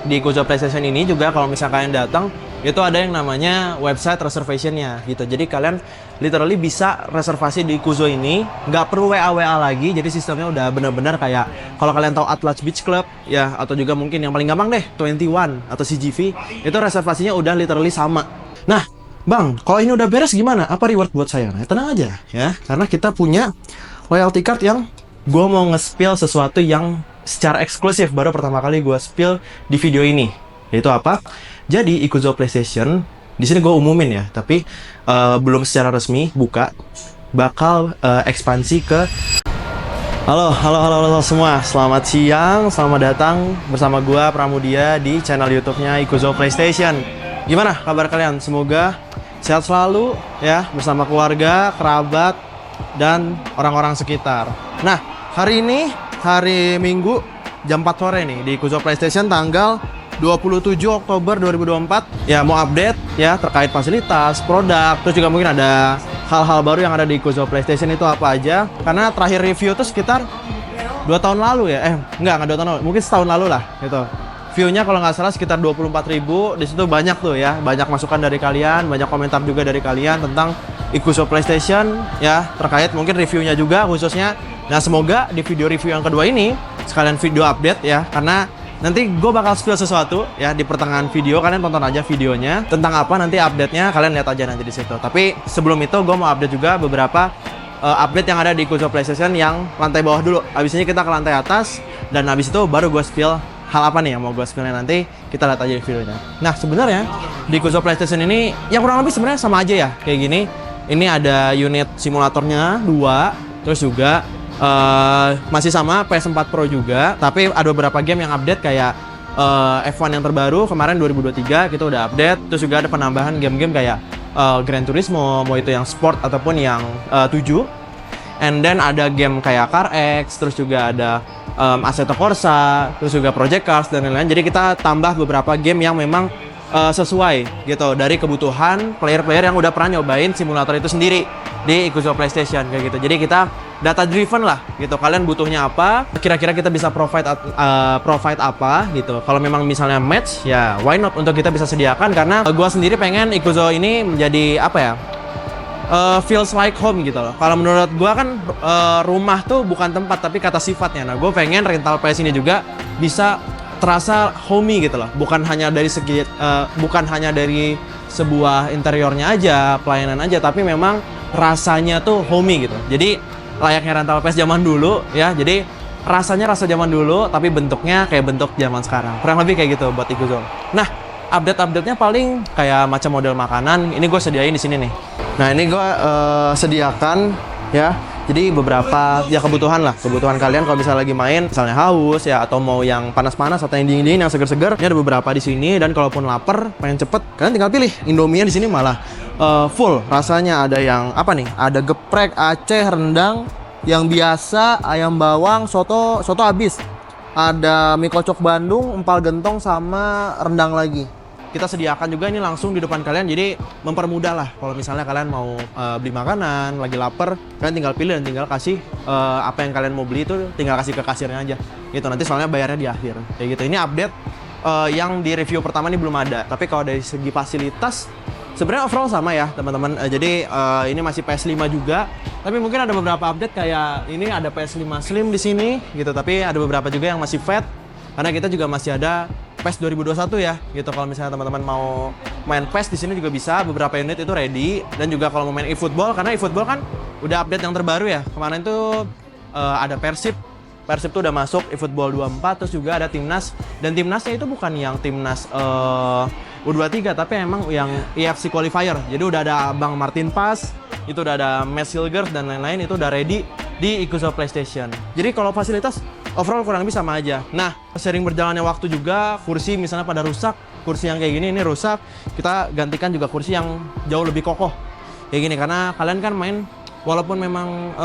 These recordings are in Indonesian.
Di Ikuzo PlayStation ini juga kalau misalnya kalian datang, itu ada yang namanya website reservation-nya gitu. Jadi kalian literally bisa reservasi di Ikuzo ini, nggak perlu WA lagi. Jadi sistemnya udah bener-bener kayak kalau kalian tahu Atlas Beach Club ya, atau juga mungkin yang paling gampang deh 21 atau CGV, itu reservasinya udah literally sama. Nah, Bang, kalau ini udah beres gimana? Apa reward buat saya? Nah, tenang aja ya, karena kita punya loyalty card yang gue mau nge-spill sesuatu yang secara eksklusif baru pertama kali gue spill di video ini. Yaitu apa? Jadi Ikuzo PlayStation di sini gue umumin ya, tapi belum secara resmi buka, bakal ekspansi ke. Halo semua, selamat siang, selamat datang bersama gue Pramudia di channel YouTube-nya Ikuzo PlayStation. Gimana kabar kalian? Semoga sehat selalu ya, bersama keluarga, kerabat, dan orang-orang sekitar. Nah, hari ini hari Minggu jam 4 sore nih di Ikuzo PlayStation tanggal 27 Oktober 2024. Ya, mau update ya terkait fasilitas, produk, terus juga mungkin ada hal-hal baru yang ada di Ikuzo PlayStation itu apa aja. Karena terakhir review tuh sekitar 2 tahun lalu ya. Enggak 2 tahun lalu, mungkin setahun lalu lah gitu. View-nya kalau nggak salah sekitar 24.000. Di situ banyak tuh ya, banyak masukan dari kalian, banyak komentar juga dari kalian tentang Ikuzo PlayStation ya, terkait mungkin reviewnya juga khususnya. Nah, semoga di video review yang kedua ini sekalian video update ya, karena nanti gue bakal spill sesuatu ya di pertengahan video. Kalian tonton aja videonya tentang apa nanti update-nya, kalian lihat aja nanti di situ. Tapi sebelum itu gue mau update juga beberapa update yang ada di Ikuzo PlayStation yang lantai bawah dulu. Abis ini kita ke lantai atas dan abis itu baru gue spill hal apa nih yang mau gue spillnya nanti, kita lihat aja di videonya. Nah, sebenarnya di Ikuzo PlayStation ini yang kurang lebih sebenarnya sama aja ya kayak gini. Ini ada unit simulatornya 2, terus juga masih sama PS4 Pro juga, tapi ada beberapa game yang update kayak F1 yang terbaru kemarin 2023 kita udah update. Terus juga ada penambahan game-game kayak Gran Turismo, mau itu yang sport ataupun yang 7. And then ada game kayak Car X, terus juga ada Assetto Corsa, terus juga Project Cars dan lain-lain. Jadi kita tambah beberapa game yang memang sesuai gitu dari kebutuhan player-player yang udah pernah nyobain simulator itu sendiri di Ikuzo PlayStation kayak gitu. Jadi kita data driven lah gitu. Kalian butuhnya apa? Kira-kira kita bisa provide apa gitu. Kalau memang misalnya match ya why not untuk kita bisa sediakan, karena gua sendiri pengen Ikuzo ini menjadi apa ya? Feels like home gitu loh. Kalau menurut gua kan rumah tuh bukan tempat tapi kata sifatnya. Nah, gue pengen rental PS ini juga bisa terasa homey gitu loh. Bukan hanya dari segi bukan hanya dari sebuah interiornya aja, pelayanan aja, tapi memang rasanya tuh homey gitu. Jadi layaknya rental PS zaman dulu ya. Jadi rasanya rasa zaman dulu tapi bentuknya kayak bentuk zaman sekarang. Kurang lebih kayak gitu buat Ikuzo. Nah, update-update-nya paling kayak macam model makanan. Ini gue sediain di sini nih. Nah, ini gue sediakan ya. Jadi beberapa ya kebutuhan kalian kalau misalnya lagi main, misalnya haus ya, atau mau yang panas-panas atau yang dingin-dingin, yang seger-seger. Ini ada beberapa di sini. Dan kalaupun lapar, pengen cepet, kalian tinggal pilih. Indomie di sini malah full rasanya. Ada yang apa nih? Ada geprek, Aceh, rendang, yang biasa, ayam bawang, soto habis. Ada mie kocok Bandung, empal gentong, sama rendang lagi. Kita sediakan juga ini langsung di depan kalian, jadi mempermudah lah kalau misalnya kalian mau beli makanan, lagi lapar, kalian tinggal pilih dan tinggal kasih apa yang kalian mau beli itu tinggal kasih ke kasirnya aja gitu. Nanti soalnya bayarnya di akhir kayak gitu. Ini update yang di review pertama ini belum ada, tapi kalau dari segi fasilitas sebenarnya overall sama ya teman-teman. Jadi ini masih PS5 juga, tapi mungkin ada beberapa update kayak ini ada PS5 Slim di sini gitu, tapi ada beberapa juga yang masih fat karena kita juga masih ada PES 2021 ya gitu. Kalau misalnya teman-teman mau main PES di sini juga bisa, beberapa unit itu ready. Dan juga kalau mau main eFootball, karena eFootball kan udah update yang terbaru ya. Kemarin tuh ada Persib tuh udah masuk eFootball 24, terus juga ada Timnas. Dan Timnasnya itu bukan yang Timnas U23, tapi emang yang EFC Qualifier. Jadi udah ada Bang Martin Pas, itu udah ada Matt Silgers dan lain-lain, itu udah ready di Ikuzo PlayStation. Jadi kalau fasilitas overall kurang lebih sama aja. Nah, sering berjalannya waktu juga, kursi misalnya pada rusak, kursi yang kayak gini ini rusak, kita gantikan juga kursi yang jauh lebih kokoh kayak gini. Karena kalian kan main, walaupun memang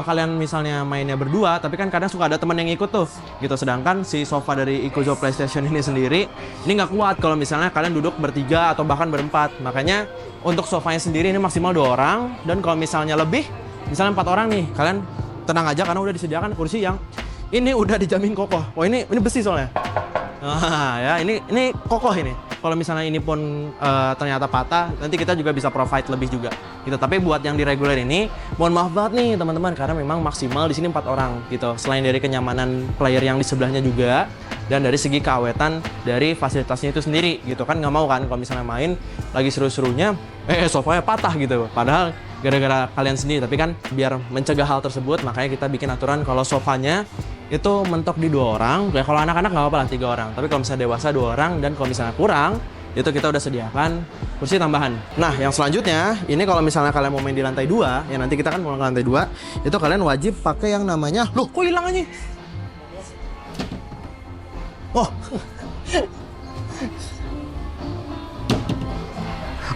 kalian misalnya mainnya berdua, tapi kan kadang suka ada teman yang ikut tuh gitu. Sedangkan si sofa dari Ikuzo PlayStation ini sendiri ini nggak kuat kalau misalnya kalian duduk bertiga atau bahkan berempat. Makanya untuk sofanya sendiri ini maksimal 2 orang. Dan kalau misalnya lebih, misalnya 4 orang nih, kalian tenang aja karena udah disediakan kursi yang ini udah dijamin kokoh. Wah, ini besi soalnya. Nah, ya ini kokoh ini. Kalau misalnya ini pun ternyata patah, nanti kita juga bisa provide lebih juga. Gitu. Tapi buat yang di reguler ini, mohon maaf banget nih teman-teman karena memang maksimal di sini 4 orang gitu. Selain dari kenyamanan player yang di sebelahnya juga dan dari segi keawetan dari fasilitasnya itu sendiri gitu kan, nggak mau kan kalau misalnya main lagi seru-serunya sofanya patah gitu. Padahal gara-gara kalian sendiri, tapi kan biar mencegah hal tersebut makanya kita bikin aturan kalau sofanya itu mentok di 2 orang. Ya kalau anak-anak nggak apa-apa lah 3 orang, tapi kalau misalnya dewasa 2 orang dan kalau misalnya kurang itu kita udah sediakan kursi tambahan. Nah yang selanjutnya ini kalau misalnya kalian mau main di lantai 2 ya, nanti kita kan mau ke lantai 2 itu kalian wajib pakai yang namanya, loh kok hilang aja. Oh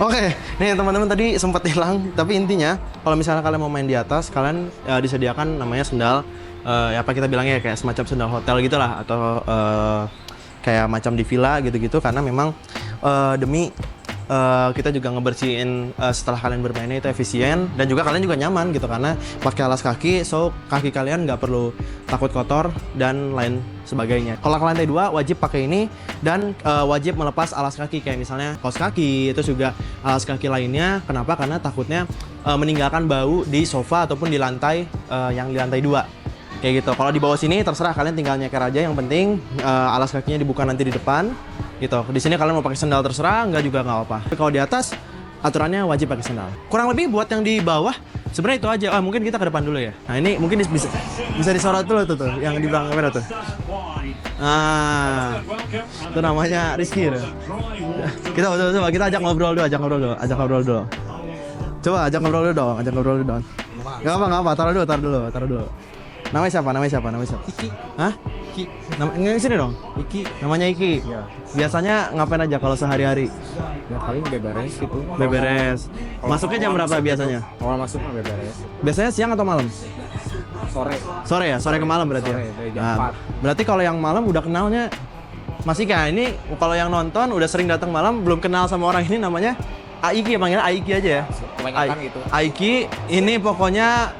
Oke, nih teman-teman tadi sempat hilang, tapi intinya kalau misalnya kalian mau main di atas, kalian disediakan namanya sendal, apa kita bilangnya kayak semacam sendal hotel gitulah, atau kayak macam di villa gitu-gitu, karena memang demi kita juga ngebersihin setelah kalian bermainnya itu efisien dan juga kalian juga nyaman gitu karena pakai alas kaki, so kaki kalian nggak perlu takut kotor dan lain sebagainya. Kalau ke lantai 2 wajib pakai ini dan wajib melepas alas kaki kayak misalnya kaos kaki, itu juga alas kaki lainnya. Kenapa? Karena takutnya meninggalkan bau di sofa ataupun di lantai yang di lantai 2 kayak gitu. Kalau di bawah sini terserah kalian tinggal nyeker aja, yang penting alas kakinya dibuka nanti di depan gitu. Di sini kalian mau pakai sendal terserah, enggak juga nggak apa-apa. Tapi kalau di atas aturannya wajib pakai sendal. Kurang lebih buat yang di bawah sebenarnya itu aja. Mungkin kita ke depan dulu ya. Nah ini mungkin bisa disorot dulu tuh yang di belakang kamera tuh. Nah, itu namanya Rizky. Kita ajak ngobrol dulu. Coba ajak ngobrol dulu dong. Gak apa, taruh dulu. Namanya siapa? Iki. Hah? Iki. Nggak sini dong. Iki. Namanya Iki. Ya. Biasanya ngapain aja kalau sehari-hari? Ya paling beberes gitu. Beberes. Masuknya jam berapa biasanya? Awal masuknya beberes. Biasanya siang atau malam? Sore ya? Sore ke malam berarti Sore, ya? jam Nah, 4. berarti kalau yang malam udah kenalnya masih kayak ini, kalau yang nonton udah sering datang malam belum kenal sama orang ini, namanya Aiki, panggilnya Aiki aja ya? Kebanyakan gitu. Aiki ini pokoknya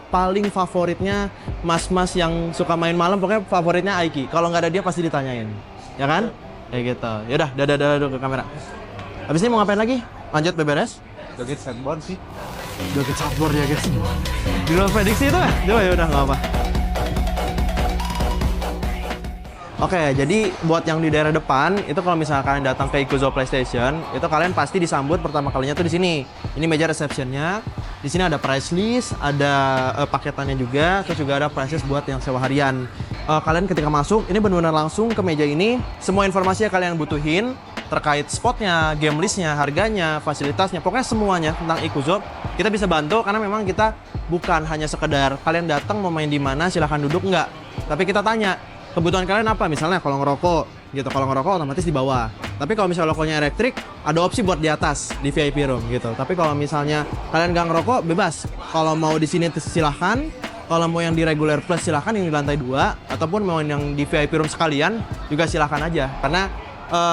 paling favoritnya mas-mas yang suka main malam, pokoknya favoritnya Aiki. Kalau nggak ada dia pasti ditanyain, ya kan? Kayak gitu. Yaudah, dadah dulu ke kamera. Habis ini mau ngapain lagi? Lanjut beberes? Joget skateboard sih. Joget skateboard ya guys. Di luar prediksi itu ya? Yaudah nggak apa. Oke, jadi buat yang di daerah depan itu kalau misalnya kalian datang ke Ikuzo PlayStation, itu kalian pasti disambut pertama kalinya tuh di sini. Ini meja receptionnya. Di sini ada price list, ada paketannya juga, terus juga ada price list buat yang sewa harian. Kalian ketika masuk, ini benar-benar langsung ke meja ini, semua informasi yang kalian butuhin terkait spotnya, game listnya, harganya, fasilitasnya, pokoknya semuanya tentang Ikuzo kita bisa bantu karena memang kita bukan hanya sekedar kalian datang mau main di mana silahkan duduk, enggak. Tapi kita tanya kebutuhan kalian apa, misalnya kalau ngerokok gitu, kalau ngerokok otomatis di bawah. Tapi kalau misalnya rokoknya elektrik, ada opsi buat di atas di VIP room gitu. Tapi kalau misalnya kalian nggak ngerokok, bebas. Kalau mau di sini silahkan. Kalau mau yang di regular plus silahkan yang di lantai 2, ataupun mau yang di VIP room sekalian juga silahkan aja. Karena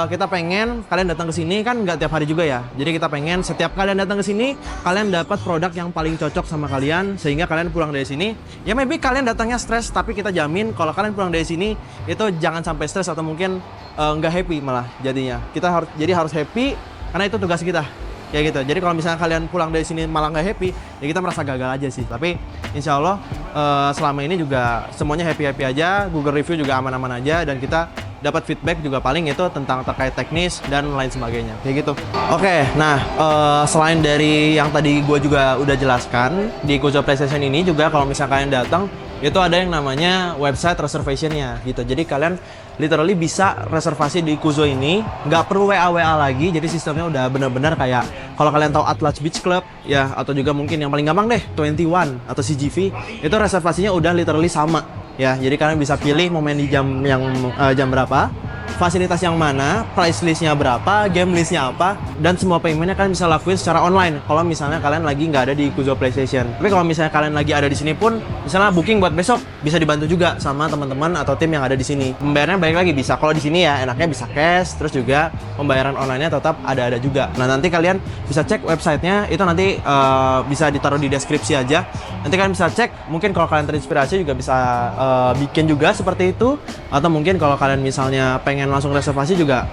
kita pengen kalian datang ke sini kan nggak tiap hari juga ya. Jadi kita pengen setiap kalian datang ke sini kalian dapat produk yang paling cocok sama kalian sehingga kalian pulang dari sini ya maybe kalian datangnya stres, tapi kita jamin kalau kalian pulang dari sini itu jangan sampai stres atau mungkin nggak happy malah jadinya. Kita harus happy karena itu tugas kita. Ya gitu. Jadi kalau misalnya kalian pulang dari sini malah nggak happy, ya kita merasa gagal aja sih. Tapi insya Allah selama ini juga semuanya happy-happy aja. Google review juga aman-aman aja dan kita dapat feedback juga paling itu tentang terkait teknis dan lain sebagainya kayak gitu. Oke, nah selain dari yang tadi gue juga udah jelaskan di Ikuzo PlayStation ini juga kalau misalnya kalian datang itu ada yang namanya website reservationnya gitu. Jadi kalian literally bisa reservasi di Ikuzo ini, nggak perlu WA lagi. Jadi sistemnya udah benar-benar kayak kalau kalian tahu Atlas Beach Club ya, atau juga mungkin yang paling gampang deh 21 atau CGV, itu reservasinya udah literally sama. Ya, jadi kalian bisa pilih mau main di jam berapa. fasilitas yang mana, price listnya berapa, game listnya apa, dan semua paymentnya kalian bisa lakuin secara online kalau misalnya kalian lagi nggak ada di Ikuzo PlayStation. Tapi kalau misalnya kalian lagi ada di sini pun, misalnya booking buat besok, bisa dibantu juga sama teman-teman atau tim yang ada di sini. Pembayarannya balik lagi bisa, kalau di sini ya enaknya bisa cash, terus juga pembayaran online-nya tetap ada juga. Nah nanti kalian bisa cek websitenya, itu nanti bisa ditaruh di deskripsi aja. Nanti kalian bisa cek, mungkin kalau kalian terinspirasi juga bisa bikin juga seperti itu. Atau mungkin kalau kalian misalnya pengen langsung reservasi juga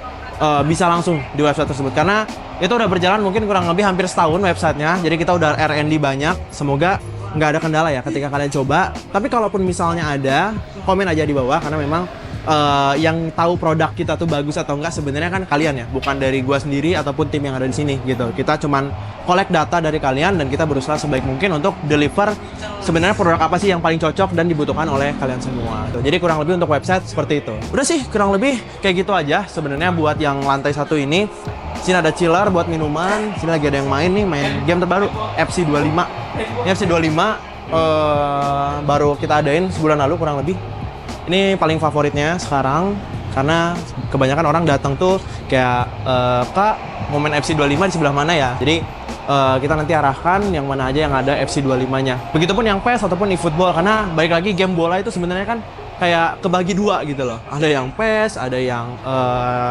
bisa langsung di website tersebut. Karena itu udah berjalan mungkin kurang lebih hampir setahun websitenya. Jadi kita udah R&D banyak. Semoga nggak ada kendala ya ketika kalian coba. Tapi kalaupun misalnya ada, komen aja di bawah. Karena memang yang tahu produk kita tuh bagus atau enggak sebenarnya kan kalian ya, bukan dari gua sendiri ataupun tim yang ada di sini gitu. Kita cuman collect data dari kalian dan kita berusaha sebaik mungkin untuk deliver sebenarnya produk apa sih yang paling cocok dan dibutuhkan oleh kalian semua. Jadi kurang lebih untuk website seperti itu. Udah sih kurang lebih kayak gitu aja sebenarnya buat yang lantai 1 ini. Sini ada chiller buat minuman, sini lagi ada yang main nih, main game terbaru FC25. Ini FC25 baru kita adain sebulan lalu kurang lebih. Ini paling favoritnya sekarang karena kebanyakan orang datang tuh kayak Kak, mau main FC25 di sebelah mana ya? Jadi kita nanti arahkan yang mana aja yang ada FC25-nya. Begitupun yang PES ataupun eFootball, karena balik lagi game bola itu sebenarnya kan kayak kebagi dua gitu loh. Ada yang PES, ada yang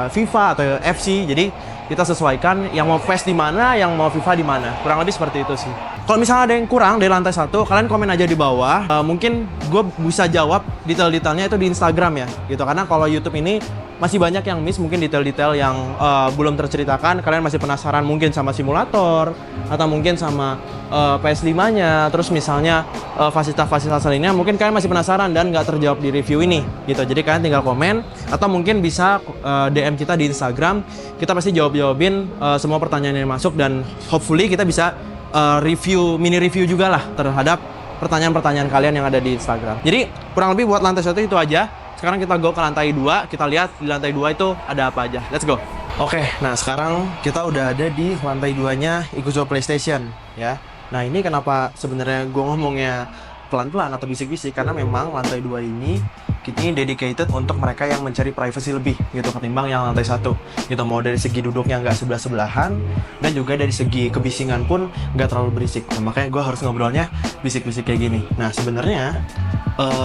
FIFA atau FC. Jadi kita sesuaikan yang mau PES di mana, yang mau FIFA di mana. Kurang lebih seperti itu sih. Kalau misalnya ada yang kurang dari lantai 1, kalian komen aja di bawah. Mungkin gue bisa jawab detail-detailnya itu di Instagram ya, gitu. Karena kalau YouTube ini masih banyak yang miss, mungkin detail-detail yang belum terceritakan. Kalian masih penasaran mungkin sama simulator atau mungkin sama PS5-nya. Terus misalnya fasilitas-fasilitas lainnya, mungkin kalian masih penasaran dan nggak terjawab di review ini, gitu. Jadi kalian tinggal komen atau mungkin bisa DM kita di Instagram. Kita pasti jawabin semua pertanyaan yang masuk dan hopefully kita bisa mini review juga lah terhadap pertanyaan-pertanyaan kalian yang ada di Instagram. Jadi kurang lebih buat lantai 1 itu aja. Sekarang kita go ke lantai 2, kita lihat di lantai 2 itu ada apa aja. Let's go. Oke, nah sekarang kita udah ada di lantai 2-nya Ikuzo PlayStation ya. Nah ini kenapa sebenarnya gue ngomongnya pelan-pelan atau bisik-bisik, karena memang lantai 2 ini kita dedicated untuk mereka yang mencari privacy lebih gitu ketimbang yang lantai 1 gitu. Mau dari segi duduknya nggak sebelah-sebelahan dan juga dari segi kebisingan pun nggak terlalu berisik. Nah, makanya gue harus ngobrolnya bisik-bisik kayak gini. Nah sebenarnya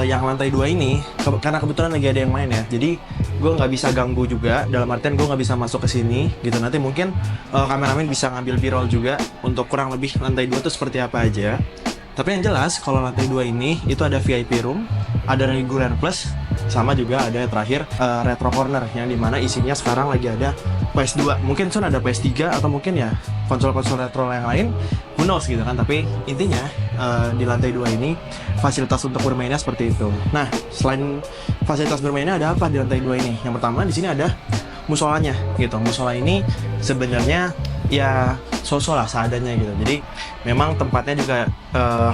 yang lantai 2 ini karena kebetulan lagi ada yang main ya, jadi gue nggak bisa ganggu juga, dalam artian gue nggak bisa masuk ke sini gitu. Nanti mungkin kameramen bisa ngambil b-roll juga untuk kurang lebih lantai 2 itu seperti apa aja. Tapi yang jelas kalau lantai 2 ini itu ada VIP room, ada regular plus, sama juga ada terakhir retro corner yang dimana isinya sekarang lagi ada PS2, mungkin soon ada PS3 atau mungkin ya konsol-konsol retro yang lain, who knows gitu kan. Tapi intinya di lantai 2 ini fasilitas untuk bermainnya seperti itu. Nah selain fasilitas bermainnya ada apa di lantai 2 ini? Yang pertama di sini ada musolanya gitu. Musola ini sebenarnya ya sosok lah seadanya gitu. Jadi memang tempatnya juga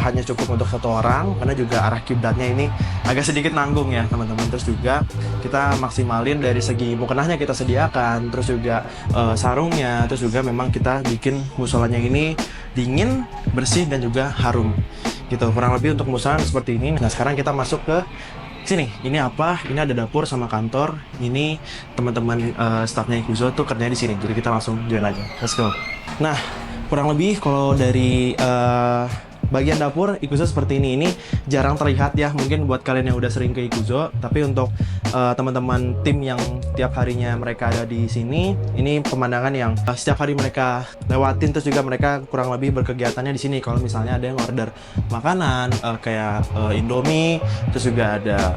hanya cukup untuk satu orang, karena juga arah kiblatnya ini agak sedikit nanggung ya teman-teman. Terus juga kita maksimalin dari segi mukenahnya kita sediakan, terus juga sarungnya, terus juga memang kita bikin musolanya ini dingin, bersih dan juga harum gitu. Kurang lebih untuk musola seperti ini. Nah sekarang kita masuk ke sini. Ini apa? Ini ada dapur sama kantor. Ini teman-teman staffnya Ikuzo tuh kerjanya di sini. Jadi kita langsung join aja. Let's go. Nah, kurang lebih kalau dari bagian dapur Ikuzo seperti ini. Ini jarang terlihat ya, mungkin buat kalian yang udah sering ke Ikuzo. Tapi untuk teman-teman tim yang tiap harinya mereka ada di sini, ini pemandangan yang setiap hari mereka lewatin. Terus juga mereka kurang lebih berkegiatannya di sini. Kalau misalnya ada yang order makanan kayak Indomie, terus juga ada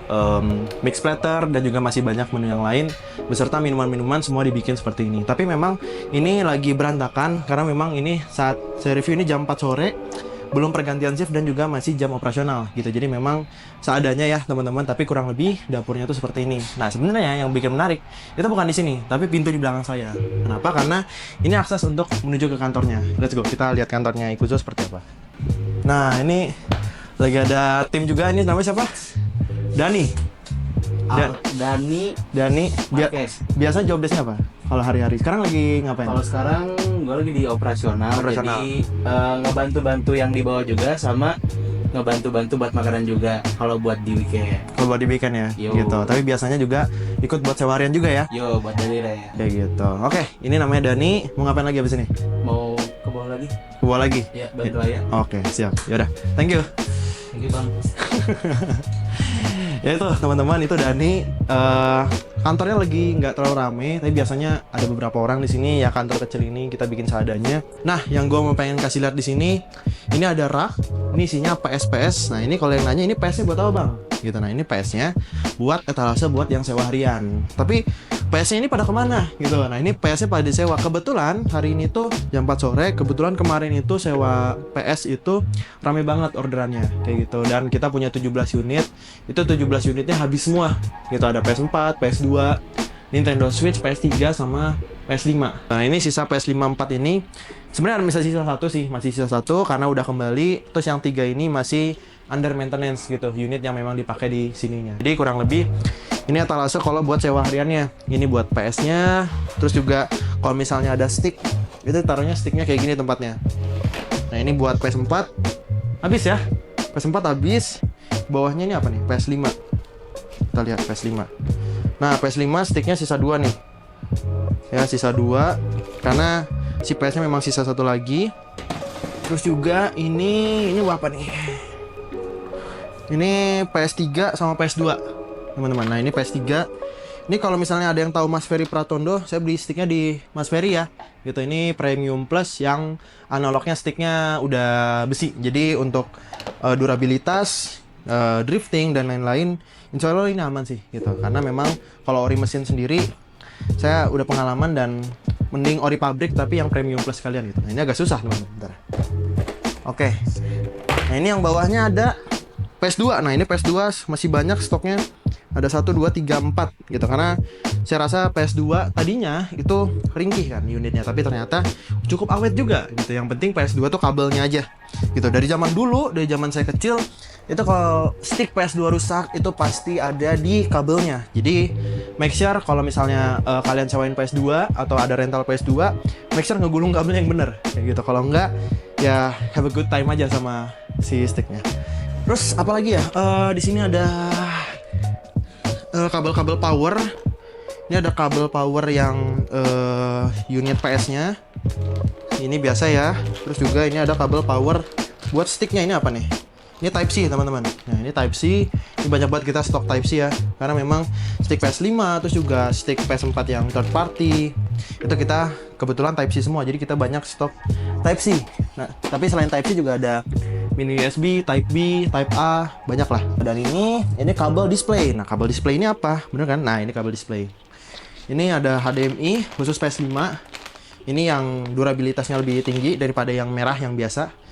mix platter dan juga masih banyak menu yang lain beserta minuman-minuman semua dibikin seperti ini. Tapi memang ini lagi berantakan karena memang ini saat saya review ini jam 4 sore, belum pergantian shift dan juga masih jam operasional gitu. Jadi memang seadanya ya teman-teman, tapi kurang lebih dapurnya tuh seperti ini. Nah sebenarnya yang bikin menarik itu bukan di sini, tapi pintu di belakang saya. Kenapa? Karena ini akses untuk menuju ke kantornya. Let's go, kita lihat kantornya Ikuzo seperti apa. Nah ini lagi ada tim juga, ini namanya siapa? Dani. Dani. Biasa job desk-nya apa? Kalau hari-hari sekarang lagi ngapain? Kalau sekarang gue lagi di operasional. Jadi ngebantu-bantu yang di bawah juga, sama ngebantu-bantu buat makanan juga kalau buat di weekend. Kalau buat di weekend ya, Yo. gitu. Tapi biasanya juga ikut buat sewa harian juga ya. Yo, buat daerah ya. Kayak gitu. Oke, ini namanya Dani. Mau ngapain lagi abis ini? Mau ke bawah lagi? Ke bawah lagi? Ya, bantu ayah. Oke, siap. Yaudah, thank you. Thank you, Bang. Ya itu teman-teman, itu Dani. Kantornya lagi nggak terlalu rame, tapi biasanya ada beberapa orang di sini ya. Kantor kecil ini kita bikin seadanya. Nah, yang gue mau pengen kasih lihat di sini, ini ada rak. Ini isinya PS. Nah, ini kalau yang nanya ini PS-nya buat apa bang? Gitu. Nah, ini PS-nya buat etalase buat yang sewa harian. Tapi PS-nya ini pada kemana? Gitu. Nah, ini PS-nya pada disewa. Kebetulan hari ini tuh jam 4 sore. Kebetulan kemarin itu sewa PS itu rame banget orderannya kayak gitu. Dan kita punya 17 unit. Itu 17 unitnya habis semua. Gitu, ada PS4, PS2, Nintendo Switch, PS3 sama PS5. Nah, ini sisa PS5 4 ini sebenarnya masih sisa satu sih, masih sisa satu karena udah kembali. Terus yang 3 ini masih under maintenance gitu, unit yang memang dipakai di sininya. Jadi kurang lebih ini etalase kalau buat sewa hariannya. Ini buat PS-nya. Terus juga kalau misalnya ada stick, itu taruhnya sticknya kayak gini tempatnya. Nah, ini buat PS4 habis ya. PS4 habis. Bawahnya ini apa nih? PS5. Kita lihat PS5. Nah, PS5 sticknya sisa 2 nih. Ya, sisa 2 karena si PS-nya memang sisa satu lagi. Terus juga ini apa nih? Ini PS3 sama PS2. Teman-teman. Nah, ini PS3. Ini kalau misalnya ada yang tahu Mas Ferry Pratondo, saya beli sticknya di Mas Ferry ya. Gitu, ini Premium Plus yang analognya sticknya udah besi. Jadi untuk durabilitas, drifting dan lain-lain, insya Allah ini aman sih gitu. Karena memang kalau ori mesin sendiri saya udah pengalaman dan mending ori pabrik tapi yang Premium Plus kalian gitu. Nah, ini agak susah teman-teman. Bentar. Oke. Nah, ini yang bawahnya ada PS2. Nah, ini PS2 masih banyak stoknya. Ada 1, 2, 3, 4 gitu. Karena saya rasa PS2 tadinya itu ringkih kan unitnya, tapi ternyata cukup awet juga gitu. Yang penting PS2 tuh kabelnya aja gitu. Dari zaman dulu, dari zaman saya kecil, itu kalau stick PS2 rusak itu pasti ada di kabelnya. Jadi make sure kalau misalnya kalian sewain PS2 atau ada rental PS2, make sure ngegulung kabelnya yang bener kayak gitu. Kalau enggak ya have a good time aja sama si sticknya. Terus apalagi ya? Di sini ada kabel-kabel power. Ini ada kabel power yang unit PS-nya. Ini biasa ya. Terus juga ini ada kabel power buat sticknya. Ini apa nih? Ini Type C teman-teman. Nah, ini Type C. Ini banyak banget kita stok Type C ya. Karena memang stick PS5 terus juga stick PS4 yang third party itu kita kebetulan Type C semua. Jadi kita banyak stok Type C. Nah, tapi selain Type C juga ada mini USB, Type B, Type A, banyak lah. Dan ini kabel display. Nah, kabel display ini apa? Bener kan? Nah, ini kabel display. Ini ada HDMI khusus PS5. Ini yang durabilitasnya lebih tinggi daripada yang merah yang biasa.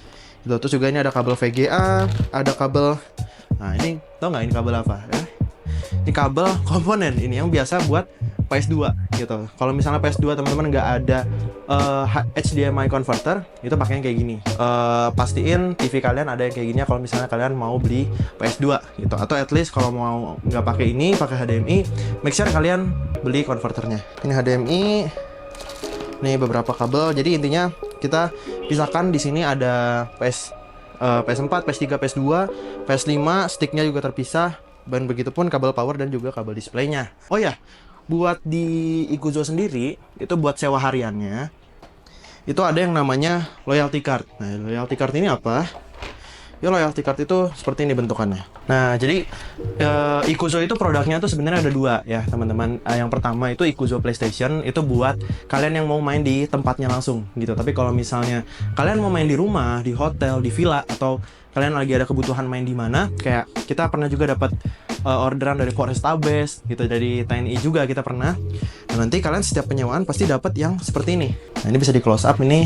Terus juga ini ada kabel VGA, ada kabel. Nah, ini tau nggak ini kabel apa? Ini kabel komponen ini yang biasa buat PS2 gitu. Kalau misalnya PS2 teman-teman nggak ada HDMI converter, itu pakainya kayak gini. Pastiin TV kalian ada yang kayak gini ya kalau misalnya kalian mau beli PS2 gitu. Atau at least kalau mau nggak pakai ini, pakai HDMI, make sure kalian beli konverternya. Ini HDMI. Nih beberapa kabel. Jadi intinya kita pisahkan di sini ada PS4, PS3, PS2, PS5, sticknya juga terpisah. Dan begitupun kabel power dan juga kabel displaynya. Oh ya, buat di Ikuzo sendiri itu buat sewa hariannya itu ada yang namanya loyalty card. Nah, loyalty card ini apa? Ya, loyalty card itu seperti ini bentukannya. Nah, jadi Ikuzo itu produknya tuh sebenarnya ada dua ya teman-teman. Yang pertama itu Ikuzo PlayStation, itu buat kalian yang mau main di tempatnya langsung gitu. Tapi kalau misalnya kalian mau main di rumah, di hotel, di villa, atau kalian lagi ada kebutuhan main di mana, kayak kita pernah juga dapat orderan dari Forestabes gitu, dari TNI juga kita pernah. Nah, nanti kalian setiap penyewaan pasti dapat yang seperti ini. Nah, ini bisa di close up, ini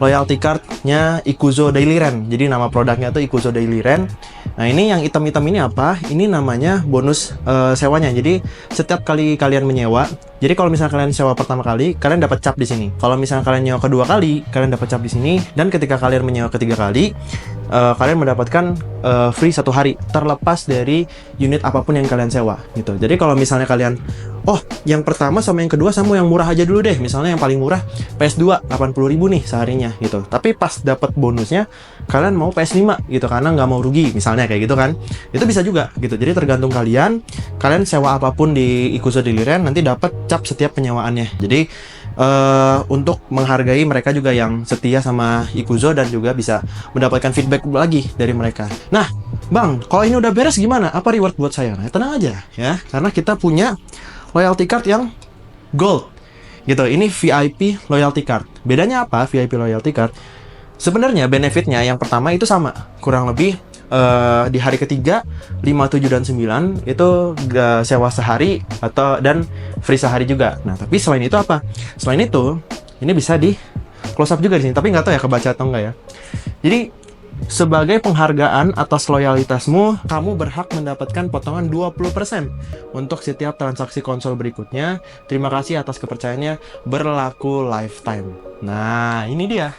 loyalty card-nya Ikuzo Daily Rent. Jadi nama produknya tuh Ikuzo Daily Rent. Nah, ini yang hitam-hitam ini apa? Ini namanya bonus sewanya. Jadi setiap kali kalian menyewa, jadi kalau misalnya kalian sewa pertama kali, kalian dapat cap di sini. Kalau misalnya kalian nyewa kedua kali, kalian dapat cap di sini. Dan ketika kalian menyewa ketiga kali, kalian mendapatkan free 1 hari terlepas dari unit apapun yang kalian sewa gitu. Jadi kalau misalnya kalian yang pertama sama yang kedua sama yang murah aja dulu deh. Misalnya yang paling murah PS2 80.000 nih seharinya gitu. Tapi pas dapat bonusnya kalian mau PS5 gitu karena nggak mau rugi misalnya kayak gitu kan. Itu bisa juga gitu. Jadi tergantung kalian sewa apapun di Ikuzo Daily Rent nanti dapat cap setiap penyewaannya. Jadi untuk menghargai mereka juga yang setia sama Ikuzo dan juga bisa mendapatkan feedback lagi dari mereka. Nah, Bang, kalau ini udah beres gimana? Apa reward buat saya? Nah, tenang aja ya, karena kita punya loyalty card yang gold gitu. Ini VIP loyalty card. Bedanya apa VIP loyalty card? Sebenarnya benefitnya yang pertama itu sama, kurang lebih di hari ketiga 5, 7, dan 9 itu sewa sehari dan free sehari juga. Nah, tapi selain itu apa? Selain itu, ini bisa di close up juga di sini, tapi nggak tahu ya kebaca atau enggak ya. Jadi sebagai penghargaan atas loyalitasmu, kamu berhak mendapatkan potongan 20% untuk setiap transaksi konsol berikutnya. Terima kasih atas kepercayaannya, berlaku lifetime. Nah, ini dia.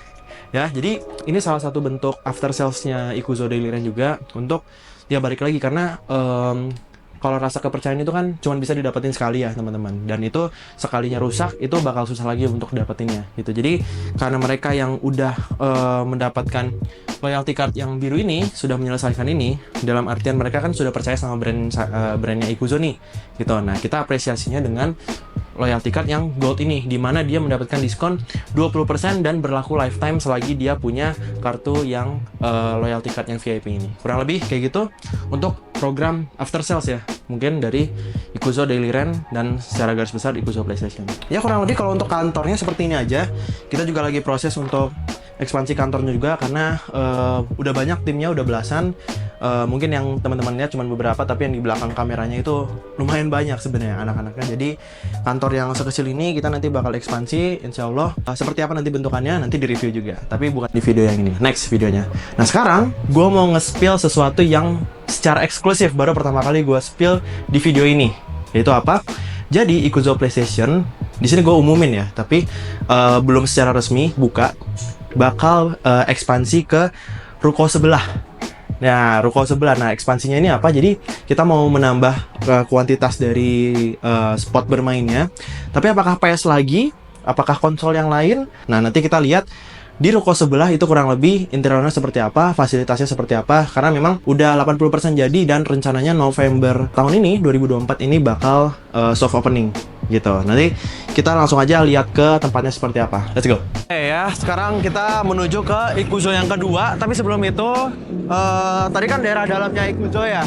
Ya, jadi ini salah satu bentuk after sales-nya Ikuzo Daily Rent juga untuk dia balik lagi karena kalau rasa kepercayaan itu kan cuma bisa didapetin sekali ya teman-teman, dan itu sekalinya rusak itu bakal susah lagi untuk dapetinnya gitu. Jadi karena mereka yang udah mendapatkan loyalty card yang biru ini sudah menyelesaikan ini, dalam artian mereka kan sudah percaya sama brandnya Ikuzo nih gitu. Nah, kita apresiasinya dengan loyalty card yang gold ini, di mana dia mendapatkan diskon 20% dan berlaku lifetime selagi dia punya kartu yang loyalty card yang VIP ini. Kurang lebih kayak gitu untuk program after sales ya, mungkin dari Ikuzo Daily Rent dan secara garis besar Ikuzo PlayStation. Ya kurang lebih kalau untuk kantornya seperti ini aja. Kita juga lagi proses untuk ekspansi kantornya juga karena udah banyak timnya, udah belasan. Mungkin yang teman-teman lihat cuma beberapa, tapi yang di belakang kameranya itu lumayan banyak sebenarnya anak-anaknya. Jadi kantor yang sekecil ini kita nanti bakal ekspansi, insya Allah. Seperti apa nanti bentukannya nanti di review juga, tapi bukan di video yang ini, next videonya. Nah sekarang gue mau nge-spill sesuatu yang secara eksklusif baru pertama kali gue spill di video ini, yaitu apa? Jadi Ikuzo PlayStation di sini gue umumin ya, tapi belum secara resmi buka, bakal ekspansi ke ruko sebelah. Nah, ruko sebelah. Nah, ekspansinya ini apa? Jadi, kita mau menambah kuantitas dari spot bermainnya. Tapi apakah PS lagi? Apakah konsol yang lain? Nah, nanti kita lihat di ruko sebelah itu kurang lebih interiornya seperti apa, fasilitasnya seperti apa. Karena memang udah 80% jadi dan rencananya November tahun ini, 2024 ini bakal soft opening gitu. Nanti kita langsung aja lihat ke tempatnya seperti apa. Let's go. Ya, sekarang kita menuju ke Ikuzo yang kedua. Tapi sebelum itu, tadi kan daerah dalamnya Ikuzo ya.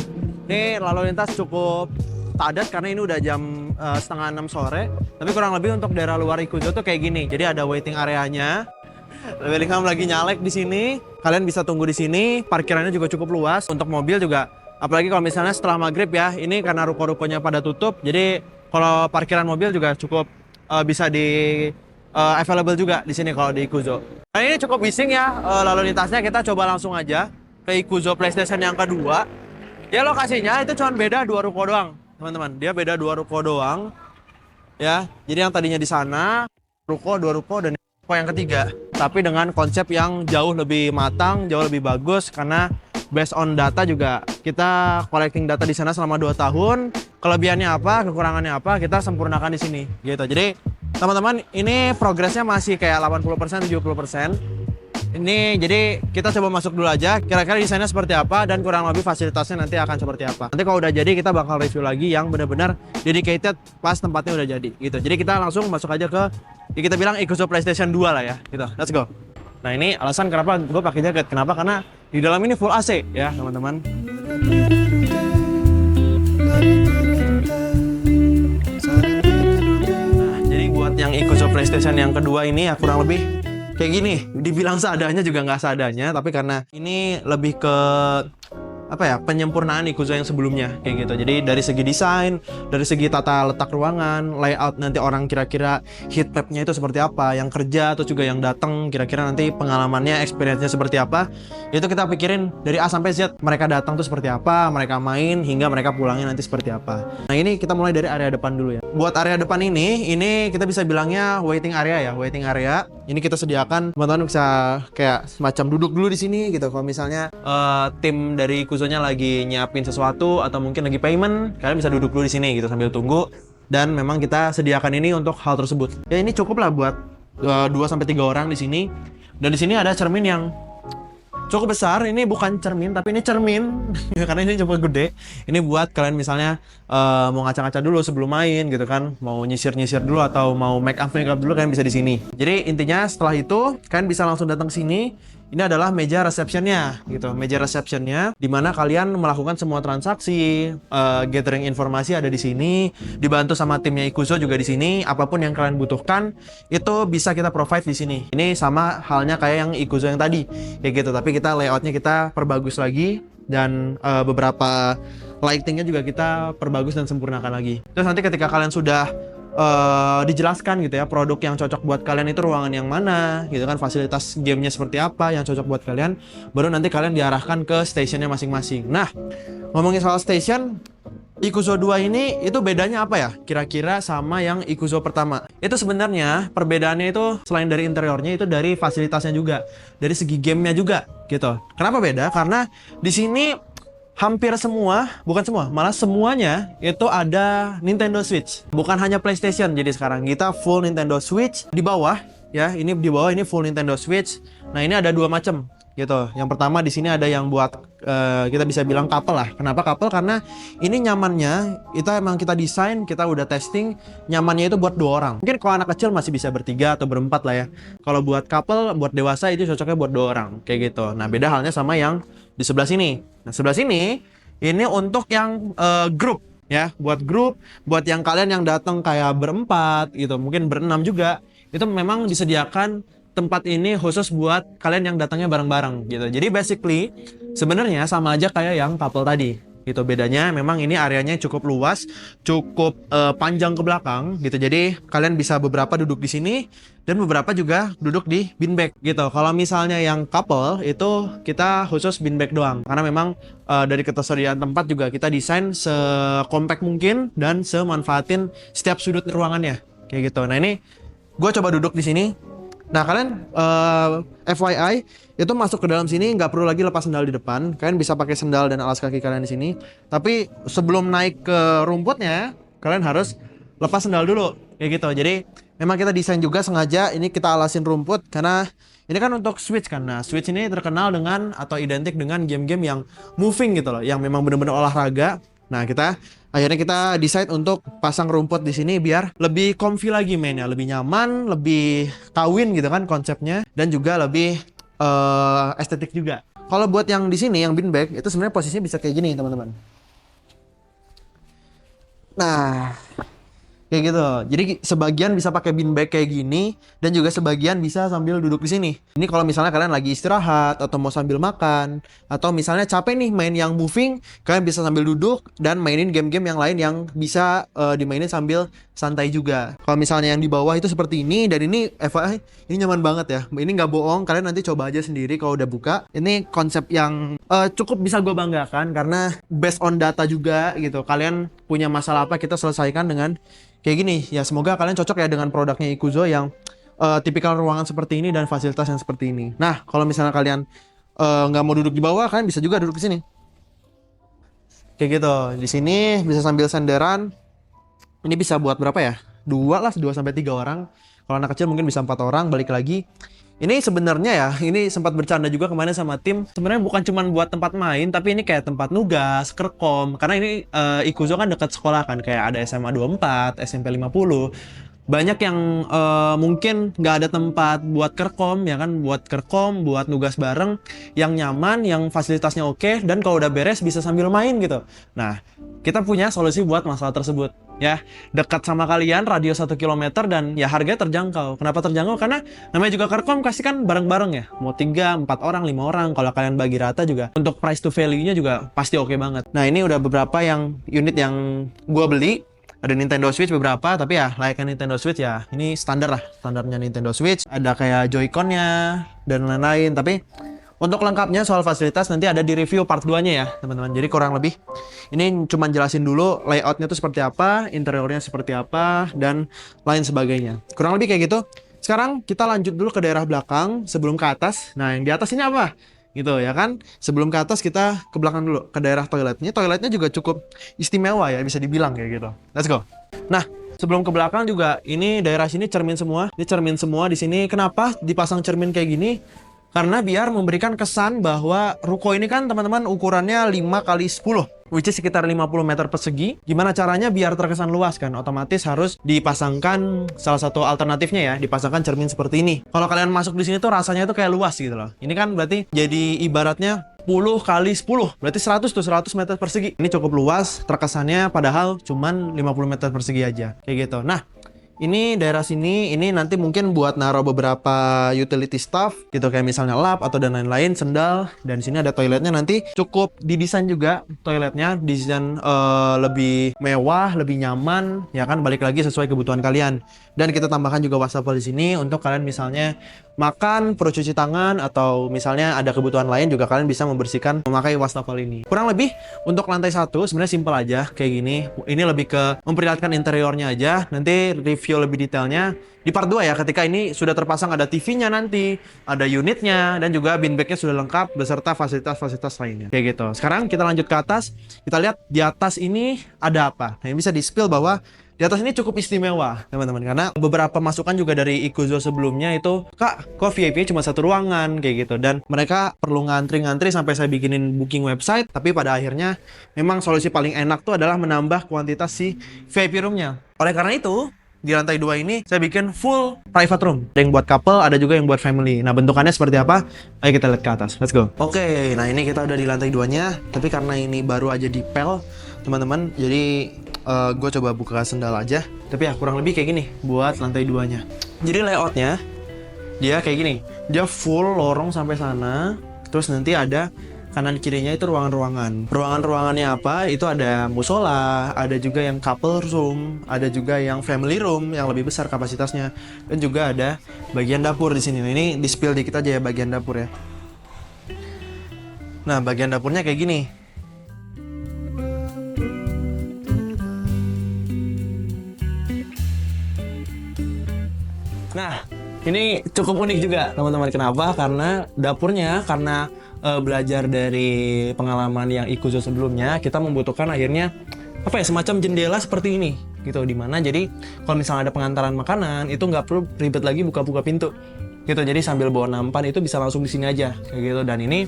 Ini lalu lintas cukup padat karena ini udah jam setengah 6 sore. Tapi kurang lebih untuk daerah luar Ikuzo tuh kayak gini. Jadi ada waiting areanya. Welcome lagi nyalek di sini. Kalian bisa tunggu di sini. Parkirannya juga cukup luas. Untuk mobil juga, apalagi kalau misalnya setelah maghrib ya. Ini karena ruko-rukonya pada tutup. Jadi kalau parkiran mobil juga cukup bisa available juga di sini kalau di Ikuzo. Nah ini cukup bising ya lalu lintasnya. Kita coba langsung aja ke Ikuzo PlayStation yang kedua. Ya lokasinya itu cuma beda 2 ruko doang, teman-teman. Dia beda 2 ruko doang. Ya, jadi yang tadinya di sana ruko 2 ruko dan ruko yang ketiga. Tapi dengan konsep yang jauh lebih matang, jauh lebih bagus karena based on data juga kita collecting data di sana selama 2 tahun. Kelebihannya apa, kekurangannya apa, kita sempurnakan di sini gitu. Jadi teman-teman, ini progresnya masih kayak 80%, 70%. Ini jadi kita coba masuk dulu aja, kira-kira desainnya seperti apa dan kurang lebih fasilitasnya nanti akan seperti apa. Nanti kalau udah jadi kita bakal review lagi yang benar-benar dedicated pas tempatnya udah jadi gitu. Jadi kita langsung masuk aja ke, ya kita bilang Ikuzo PlayStation 2 lah ya gitu. Let's go. Nah ini alasan kenapa gue pakai jaket. Kenapa? Karena di dalam ini full AC ya teman-teman. Nah jadi buat yang Ikuzo PlayStation yang kedua ini ya kurang lebih kayak gini. Dibilang seadanya juga nggak seadanya, tapi karena ini lebih ke apa ya, penyempurnaan Ikuzo yang sebelumnya kayak gitu. Jadi dari segi desain, dari segi tata letak ruangan, layout nanti orang kira-kira heat mapnya itu seperti apa, yang kerja atau juga yang datang kira-kira nanti pengalamannya, experience-nya seperti apa, itu kita pikirin dari A sampai Z. Mereka datang tuh seperti apa, mereka main hingga mereka pulangnya nanti seperti apa. Nah ini kita mulai dari area depan dulu ya. Buat area depan ini kita bisa bilangnya waiting area ya, waiting area. Ini kita sediakan teman-teman bisa kayak semacam duduk dulu di sini gitu. Kalau misalnya tim dari Ikuzo-nya lagi nyiapin sesuatu atau mungkin lagi payment, kalian bisa duduk dulu di sini gitu sambil tunggu. Dan memang kita sediakan ini untuk hal tersebut. Ya ini cukup lah buat 2 sampai 3 orang di sini. Dan di sini ada cermin yang cukup besar. Ini bukan cermin tapi ini cermin karena ini cukup gede. Ini buat kalian misalnya mau ngaca-ngaca dulu sebelum main gitu kan, mau nyisir-nyisir dulu atau mau make up dulu, kalian bisa di sini. Jadi intinya setelah itu kalian bisa langsung datang ke sini. Ini adalah meja receptionnya gitu, meja receptionnya di mana kalian melakukan semua transaksi, gathering informasi ada di sini, dibantu sama timnya Ikuzo juga di sini. Apapun yang kalian butuhkan itu bisa kita provide di sini. Ini sama halnya kayak yang Ikuzo yang tadi, kayak gitu. Tapi kita layoutnya kita perbagus lagi dan beberapa lightingnya juga kita perbagus dan sempurnakan lagi. Terus nanti ketika kalian sudah dijelaskan gitu ya produk yang cocok buat kalian itu ruangan yang mana gitu kan, fasilitas gamenya seperti apa yang cocok buat kalian, baru nanti kalian diarahkan ke stationnya masing-masing. Nah, ngomongin soal station, Ikuzo 2 ini itu bedanya apa ya kira-kira sama yang Ikuzo pertama? Itu sebenarnya perbedaannya itu selain dari interiornya, itu dari fasilitasnya juga, dari segi gamenya juga gitu. Kenapa beda? Karena di sini hampir semua, bukan semua, malah semuanya itu ada Nintendo Switch. Bukan hanya PlayStation, jadi sekarang kita full Nintendo Switch. Di bawah, ya, ini di bawah ini full Nintendo Switch. Nah, ini ada 2 macam gitu. Yang pertama di sini ada yang buat kita bisa bilang couple lah. Kenapa couple? Karena ini nyamannya, itu emang kita desain, kita udah testing, nyamannya itu buat 2 orang. Mungkin kalau anak kecil masih bisa bertiga atau berempat lah ya. Kalau buat couple, buat dewasa itu cocoknya buat 2 orang, kayak gitu. Nah, beda halnya sama yang di sebelah sini. Nah, sebelah sini ini untuk yang grup ya, buat grup, buat yang kalian yang datang kayak berempat gitu, mungkin berenam juga. Itu memang disediakan tempat ini khusus buat kalian yang datangnya bareng-bareng gitu. Jadi basically sebenarnya sama aja kayak yang couple tadi. Gitu, bedanya memang ini areanya cukup luas, cukup panjang ke belakang gitu. Jadi kalian bisa beberapa duduk di sini dan beberapa juga duduk di beanbag gitu. Kalau misalnya yang couple itu kita khusus beanbag doang, karena memang dari ketersediaan tempat juga kita desain sekompak mungkin dan semanfaatin setiap sudut ruangannya kayak gitu. Nah, ini gue coba duduk di sini. Nah, kalian FYI itu masuk ke dalam sini nggak perlu lagi lepas sendal di depan. Kalian bisa pakai sendal dan alas kaki kalian di sini. Tapi sebelum naik ke rumputnya, kalian harus lepas sendal dulu kayak gitu. Jadi memang kita desain juga sengaja ini kita alasin rumput karena ini kan untuk Switch kan. Nah, Switch ini terkenal dengan atau identik dengan game-game yang moving gitu loh, yang memang benar-benar olahraga. Nah, akhirnya kita decide untuk pasang rumput di sini biar lebih comfy lagi mainnya, lebih nyaman, lebih kawin gitu kan konsepnya, dan juga lebih estetik juga. Kalau buat yang di sini yang beanbag itu sebenarnya posisinya bisa kayak gini, teman-teman. Nah, kayak gitu. Jadi sebagian bisa pakai beanbag kayak gini dan juga sebagian bisa sambil duduk di sini. Ini kalau misalnya kalian lagi istirahat atau mau sambil makan atau misalnya capek nih main yang moving, kalian bisa sambil duduk dan mainin game-game yang lain yang bisa dimainin sambil santai juga. Kalau misalnya yang di bawah itu seperti ini, dan ini FYI ini nyaman banget ya. Ini nggak bohong, kalian nanti coba aja sendiri kalau udah buka. Ini konsep yang cukup bisa gue banggakan karena based on data juga gitu. Kalian punya masalah apa kita selesaikan dengan kayak gini. Ya semoga kalian cocok ya dengan produknya Ikuzo yang tipikal ruangan seperti ini dan fasilitas yang seperti ini. Nah, kalau misalnya kalian nggak mau duduk di bawah, kalian bisa juga duduk di sini. Kayak gitu. Di sini bisa sambil senderan. Ini bisa buat berapa ya? 2 sampai 3 orang. Kalau anak kecil mungkin bisa 4 orang. Balik lagi. Ini sebenarnya ya, ini sempat bercanda juga kemarin sama tim. Sebenarnya bukan cuma buat tempat main, tapi ini kayak tempat nugas, kerkom. Karena ini Ikuzo kan dekat sekolah kan, kayak ada SMA 24, SMP 50. Banyak yang mungkin nggak ada tempat buat kerkom, ya kan, buat kerkom, buat nugas bareng, yang nyaman, yang fasilitasnya oke, dan kalau udah beres bisa sambil main gitu. Nah, kita punya solusi buat masalah tersebut. Ya, dekat sama kalian, radius 1 km, dan ya harganya terjangkau. Kenapa terjangkau? Karena namanya juga kerkom pasti kan bareng-bareng ya. Mau 3, 4 orang, 5 orang. Kalau kalian bagi rata juga, untuk price to value-nya juga pasti oke banget. Nah, ini udah beberapa yang unit yang gua beli. Ada Nintendo Switch beberapa, tapi ya layaknya Nintendo Switch ya, ini standar lah, standarnya Nintendo Switch. Ada kayak Joy-Con-nya dan lain-lain. Tapi untuk lengkapnya soal fasilitas nanti ada di review part 2-nya ya, teman-teman. Jadi kurang lebih ini cuma jelasin dulu layoutnya tuh seperti apa, interiornya seperti apa, dan lain sebagainya. Kurang lebih kayak gitu. Sekarang kita lanjut dulu ke daerah belakang sebelum ke atas. Nah, yang di atas ini apa? Gitu ya kan. Sebelum ke atas kita ke belakang dulu ke daerah toiletnya. Toiletnya juga cukup istimewa ya, bisa dibilang kayak gitu. Let's go. Nah, sebelum ke belakang juga ini daerah sini cermin semua. Ini cermin semua di sini. Kenapa dipasang cermin kayak gini? Karena biar memberikan kesan bahwa ruko ini kan teman-teman ukurannya 5 kali 10, which is sekitar 50 meter persegi. Gimana caranya biar terkesan luas kan? Otomatis harus dipasangkan salah satu alternatifnya ya, dipasangkan cermin seperti ini. Kalau kalian masuk di sini tuh rasanya tuh kayak luas gitu loh. Ini kan berarti jadi ibaratnya 10 kali 10, berarti 100 tuh, 100 meter persegi. Ini cukup luas terkesannya, padahal cuman 50 meter persegi aja, kayak gitu. Nah, ini daerah sini, ini nanti mungkin buat naruh beberapa utility stuff gitu, kayak misalnya lap atau dan lain-lain, sendal. Dan sini ada toiletnya, nanti cukup didesain juga toiletnya, desain lebih mewah, lebih nyaman, ya kan, balik lagi sesuai kebutuhan kalian. Dan kita tambahkan juga wastafel di sini untuk kalian misalnya makan, perlu cuci tangan, atau misalnya ada kebutuhan lain juga kalian bisa membersihkan memakai wastafel ini. Kurang lebih untuk lantai 1 sebenarnya simpel aja kayak gini. Ini lebih ke memperlihatkan interiornya aja. Nanti review lebih detailnya di part 2 ya, ketika ini sudah terpasang, ada TV-nya nanti, ada unitnya, dan juga bin bag-nya sudah lengkap beserta fasilitas-fasilitas lainnya. Kayak gitu. Sekarang kita lanjut ke atas. Kita lihat di atas ini ada apa. Nah, yang bisa di-spill bahwa di atas ini cukup istimewa, teman-teman, karena beberapa masukan juga dari Ikuzo sebelumnya itu, Kak, kok VIP cuma satu ruangan, kayak gitu. Dan mereka perlu ngantri-ngantri sampai saya bikinin booking website, tapi pada akhirnya memang solusi paling enak tuh adalah menambah kuantitas si VIP room-nya. Oleh karena itu, di lantai 2 ini saya bikin full private room. Ada yang buat couple, ada juga yang buat family. Nah, bentukannya seperti apa? Ayo kita lihat ke atas. Let's go. Oke, nah ini kita udah di lantai 2-nya, tapi karena ini baru aja dipel, teman-teman, jadi gue coba buka sendal aja. Tapi ya kurang lebih kayak gini buat lantai 2-nya. Jadi layoutnya dia kayak gini. Dia full lorong sampai sana. Terus nanti ada kanan kirinya itu ruangan-ruangan. Ruangan-ruangannya apa? Itu ada musola, ada juga yang couple room, ada juga yang family room yang lebih besar kapasitasnya, dan juga ada bagian dapur di sini. Nah, ini di spill dikit aja ya bagian dapur ya. Nah, bagian dapurnya kayak gini. Nah, ini cukup unik juga teman-teman. Kenapa? Karena dapurnya, karena belajar dari pengalaman yang Ikuzo sebelumnya, kita membutuhkan akhirnya apa ya, semacam jendela seperti ini gitu, dimana jadi kalau misalnya ada pengantaran makanan itu nggak perlu ribet lagi buka-buka pintu gitu. Jadi sambil bawa nampan itu bisa langsung di sini aja kayak gitu. Dan ini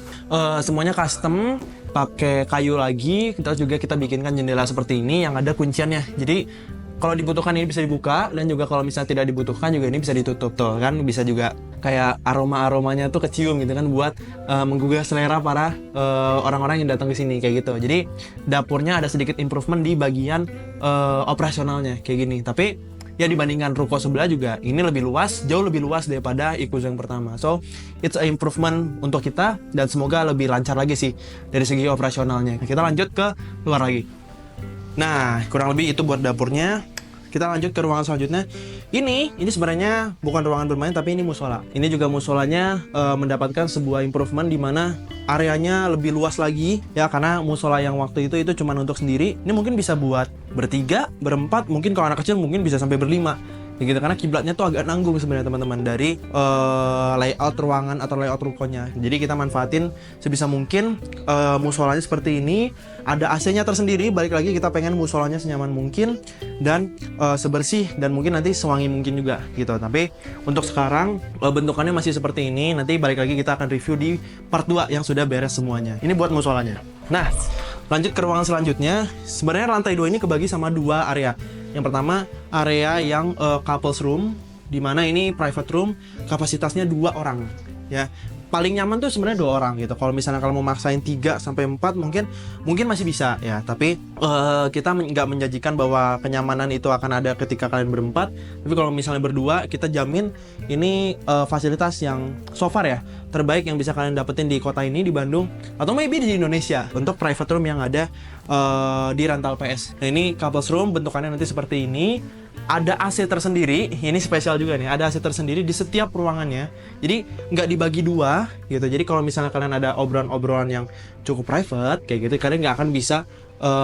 semuanya custom, pakai kayu lagi. Terus juga kita bikinkan jendela seperti ini yang ada kunciannya. Jadi kalau dibutuhkan ini bisa dibuka, dan juga kalau misalnya tidak dibutuhkan juga ini bisa ditutup tuh kan. Bisa juga kayak aromanya tuh kecium gitu kan, buat menggugah selera para orang-orang yang datang ke sini kayak gitu. Jadi dapurnya ada sedikit improvement di bagian operasionalnya kayak gini. Tapi ya dibandingkan ruko sebelah juga ini lebih luas, jauh lebih luas daripada Ikuzo yang pertama. So it's an improvement untuk kita, dan semoga lebih lancar lagi sih dari segi operasionalnya. Kita lanjut ke luar lagi. Nah, kurang lebih itu buat dapurnya. Kita lanjut ke ruangan selanjutnya. Ini sebenarnya bukan ruangan bermain, tapi ini musola. Ini juga musolanya mendapatkan sebuah improvement di mana areanya lebih luas lagi ya, karena musola yang waktu itu cuma untuk sendiri. Ini mungkin bisa buat bertiga, berempat, mungkin kalau anak kecil mungkin bisa sampai berlima. Ya gitu, karena kiblatnya tuh agak nanggung sebenarnya teman-teman dari layout ruangan atau layout rukonya. Jadi kita manfaatin sebisa mungkin musolanya seperti ini. Ada AC-nya tersendiri, balik lagi kita pengen musolanya senyaman mungkin dan sebersih dan mungkin nanti sewangi mungkin juga gitu. Tapi untuk sekarang bentukannya masih seperti ini. Nanti balik lagi kita akan review di part 2 yang sudah beres semuanya. Ini buat musolanya. Nah, lanjut ke ruangan selanjutnya. Sebenarnya lantai 2 ini kebagi sama 2 area. Yang pertama area yang couples room, di mana ini private room, kapasitasnya 2 orang ya. Paling nyaman tuh sebenarnya 2 orang gitu. Kalau misalnya kalau mau maksain 3 sampai 4 mungkin masih bisa ya. Tapi kita nggak menjanjikan bahwa kenyamanan itu akan ada ketika kalian berempat. Tapi kalau misalnya berdua, kita jamin ini fasilitas yang so far ya terbaik yang bisa kalian dapetin di kota ini, di Bandung, atau maybe di Indonesia untuk private room yang ada di Rental PS. Nah, ini couples room, bentukannya nanti seperti ini. Ada AC tersendiri, ini spesial juga nih, ada AC tersendiri di setiap ruangannya. Jadi nggak dibagi 2 gitu. Jadi kalau misalnya kalian ada obrolan-obrolan yang cukup private kayak gitu, kalian nggak akan bisa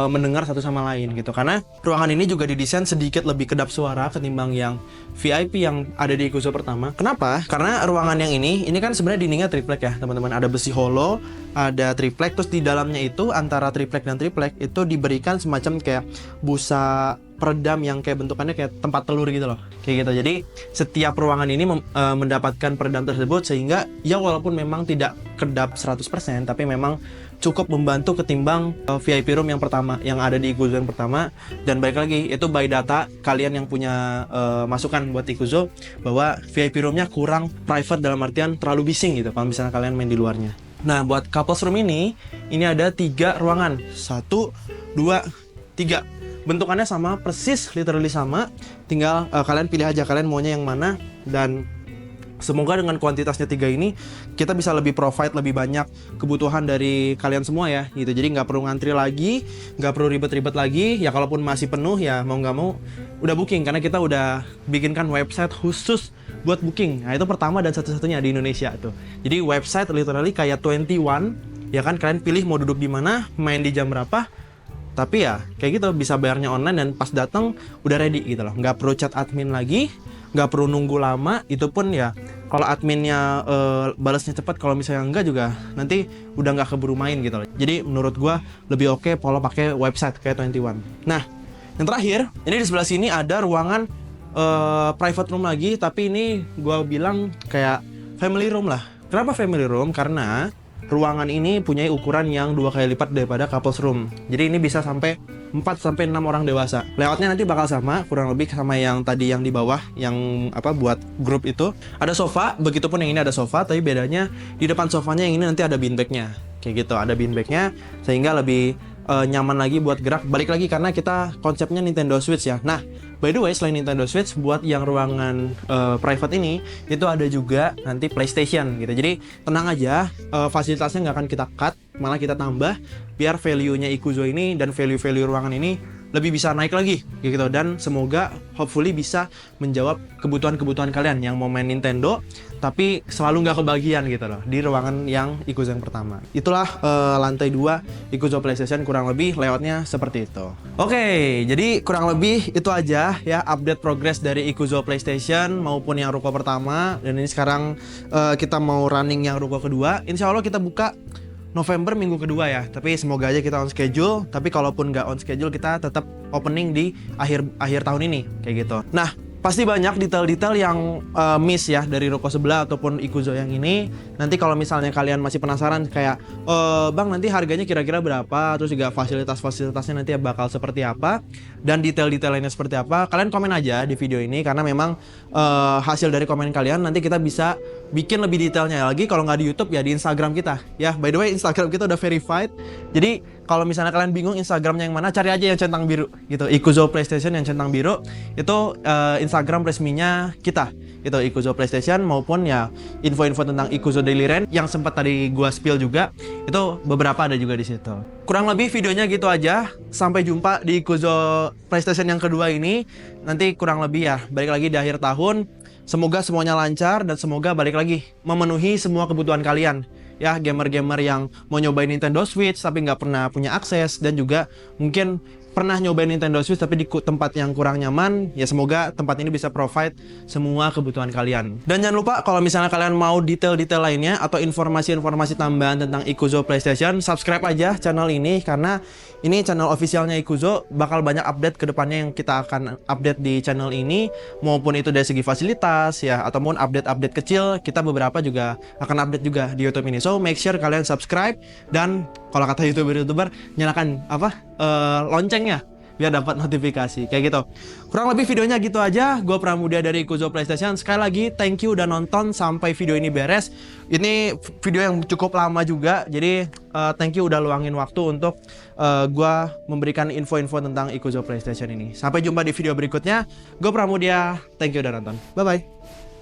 mendengar satu sama lain gitu. Karena ruangan ini juga didesain sedikit lebih kedap suara ketimbang yang VIP yang ada di Ikuzo pertama. Kenapa? Karena ruangan yang ini kan sebenarnya dindingnya triplek ya teman-teman. Ada besi hollow, ada triplek, terus di dalamnya itu antara triplek dan triplek itu diberikan semacam kayak busa peredam yang kayak bentukannya kayak tempat telur gitu loh, kayak gitu. Jadi setiap ruangan ini mendapatkan peredam tersebut, sehingga ya walaupun memang tidak kedap 100% tapi memang cukup membantu ketimbang VIP room yang pertama yang ada di Ikuzo yang pertama. Dan balik lagi, itu by data kalian yang punya masukan buat Ikuzo bahwa VIP roomnya kurang private, dalam artian terlalu bising gitu kalau misalnya kalian main di luarnya. Nah, buat couples room ini ada 3 ruangan, 1, 2, 3. Bentukannya sama persis, literally sama. Tinggal kalian pilih aja kalian maunya yang mana. Dan semoga dengan kuantitasnya 3 ini kita bisa lebih provide lebih banyak kebutuhan dari kalian semua ya gitu. Jadi nggak perlu ngantri lagi, nggak perlu ribet-ribet lagi. Ya kalaupun masih penuh ya mau nggak mau udah booking, karena kita udah bikinkan website khusus buat booking. Nah itu pertama dan satu-satunya di Indonesia tuh. Jadi website literally kayak 21 ya kan, kalian pilih mau duduk di mana, main di jam berapa. Tapi ya kayak gitu, bisa bayarnya online dan pas datang udah ready gitu loh. Nggak perlu chat admin lagi, nggak perlu nunggu lama. Itu pun ya kalau adminnya balasnya cepat, kalau misalnya enggak juga nanti udah nggak keburu main gitu loh. Jadi menurut gua lebih oke kalau pakai website kayak 21. Nah yang terakhir, ini di sebelah sini ada ruangan private room lagi, tapi ini gua bilang kayak family room lah. Kenapa family room? Karena ruangan ini punya ukuran yang 2 kali lipat daripada couples room. Jadi ini bisa sampai 4-6 orang dewasa. Layoutnya nanti bakal sama, kurang lebih sama yang tadi yang di bawah, yang buat grup itu. Ada sofa, begitupun yang ini ada sofa, tapi bedanya di depan sofanya yang ini nanti ada beanbagnya. Kayak gitu, ada beanbagnya sehingga lebih nyaman lagi buat gerak. Balik lagi karena kita konsepnya Nintendo Switch ya. Nah, by the way, selain Nintendo Switch, buat yang ruangan private ini itu ada juga nanti PlayStation gitu. Jadi tenang aja, fasilitasnya nggak akan kita cut, malah kita tambah biar value-nya Ikuzo ini dan value-value ruangan ini lebih bisa naik lagi gitu. Dan semoga hopefully bisa menjawab kebutuhan-kebutuhan kalian yang mau main Nintendo tapi selalu nggak kebagian gitu loh di ruangan yang Ikuzo yang pertama. Itulah lantai 2 Ikuzo PlayStation, kurang lebih layoutnya seperti itu. Oke, jadi kurang lebih itu aja ya update progress dari Ikuzo PlayStation maupun yang ruko pertama. Dan ini sekarang kita mau running yang ruko kedua. Insya Allah kita buka November minggu kedua ya, tapi semoga aja kita on schedule. Tapi kalaupun nggak on schedule, kita tetap opening di akhir tahun ini kayak gitu. Nah, pasti banyak detail-detail yang miss ya dari ruko sebelah ataupun Ikuzo yang ini. Nanti kalau misalnya kalian masih penasaran kayak bang nanti harganya kira-kira berapa, terus juga fasilitas-fasilitasnya nanti bakal seperti apa, dan detail-detail lainnya seperti apa, kalian komen aja di video ini. Karena memang hasil dari komen kalian nanti kita bisa bikin lebih detailnya lagi. Kalau nggak di YouTube ya di Instagram kita ya. By the way, Instagram kita udah verified. Jadi kalau misalnya kalian bingung Instagramnya yang mana, cari aja yang centang biru gitu, Ikuzo PlayStation yang centang biru. Itu Instagram resminya kita, itu Ikuzo PlayStation. Maupun ya info-info tentang Ikuzo Daily Rent yang sempat tadi gua spill juga, itu beberapa ada juga di situ. Kurang lebih videonya gitu aja. Sampai jumpa di Ikuzo PlayStation yang kedua ini. Nanti kurang lebih ya balik lagi di akhir tahun. Semoga semuanya lancar dan semoga balik lagi memenuhi semua kebutuhan kalian ya, gamer-gamer yang mau nyobain Nintendo Switch tapi nggak pernah punya akses, dan juga mungkin pernah nyobain Nintendo Switch tapi di tempat yang kurang nyaman, ya semoga tempat ini bisa provide semua kebutuhan kalian. Dan jangan lupa kalau misalnya kalian mau detail-detail lainnya atau informasi-informasi tambahan tentang Ikuzo PlayStation, subscribe aja channel ini, karena ini channel officialnya Ikuzo. Bakal banyak update ke depannya yang kita akan update di channel ini, maupun itu dari segi fasilitas ya, ataupun update-update kecil. Kita beberapa juga akan update juga di YouTube ini. So make sure kalian subscribe, dan kalau kata YouTuber nyalakan loncengnya biar dapat notifikasi kayak gitu. Kurang lebih videonya gitu aja. Gue Pramudia dari Ikuzo PlayStation. Sekali lagi thank you udah nonton sampai video ini beres. Ini video yang cukup lama juga, jadi thank you udah luangin waktu untuk gue memberikan info-info tentang Ikuzo PlayStation ini. Sampai jumpa di video berikutnya. Gue Pramudia, thank you udah nonton. Bye bye.